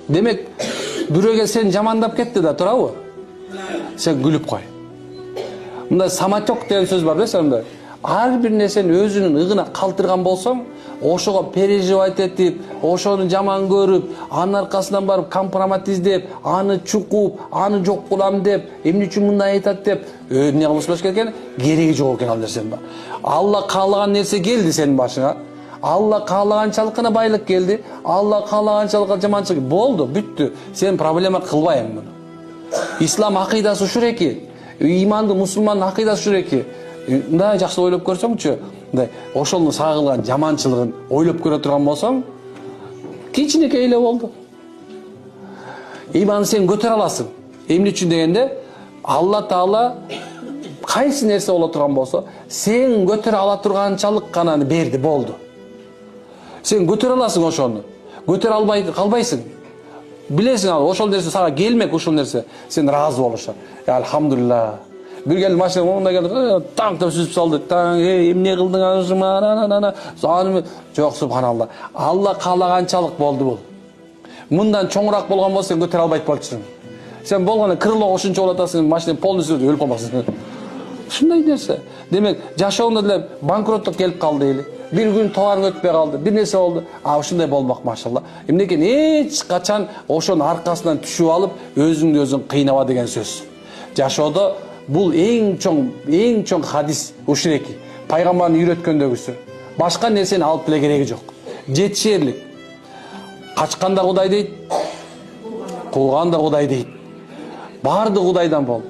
Demek büröge sen jamandap ketти да, турабы? Sen gülüp koy. Мындай саматёк деген сөз бар да, сонда. Ар бир нерсени өзүнүн ыгына калтырган болсоң, ошого переживать этип, ошону жаман көрүп, анын аркасынан барып компромат издеп, аны чукуп, аны жок кылам деп, эмне үчүн мындай айтат деп, эмне кылыш керек экен? Кереги жок экен ал нерсенин бар. Алла каалаган нерсе келди сенин башыңа. Алла каалаганчалык гана байлык келди. Алла каалаганчалык жаманчылык болду, бүттү. Сен проблема кылбайм муну. Ислам акыйдасы ушул эки. Иманды мусулмандын акыйдасы ушул эки. Мындай жакшы ойлоп көрсөңчү, мындай ошону сагылган жаманчылыгын ойлоп көрө турган болсоң, кичинекей эле болду. Иманды сен көтөрө аласың. Эмне үчүн дегенде, Алла Таала кайсы нерсе боло турган болсо, сен көтөрө ала турганчалык гана берди, болду. Сен көтөрө аласың ошону. Көтөрө албай калбайсың. Билесиң ал, ошол нерсе сага келмек, ушул нерсе сен разы болуша. Алхамдулилlah. Bir geldi maşına onunla geldi. Tank da süzüp saldı. Tank emne kıldın anışıma. Yok subhanallah. Allah kalagançalık boldu bul. Bundan çoğurak bolgan bolsa sen götür albayıp bolçusun. Sen bolgana kırıla oşunca olatasın. Maşına polunu sürdü. Ölüp olmasın. Şunday derse. Demek yaşauunda dile bankrotluk gelip kaldı eli. Bir gün toğan ötpey kaldı. Bir nesi oldu. Şunday bolmak maşallah. Emneken hiç kaçan oşonun arkasından düşüp alıp özüңdү özüң kıynaba degen söz. Yaşauda бұл ең чоң хадис ушул эки. Пайгамбардын үйрөткөндөгүсү. Башка нерсени алып деле кереги жок. Жетишерлик. Качканда Кудай дейт, кулганда Кудай дейт. Барды Кудайдан бол.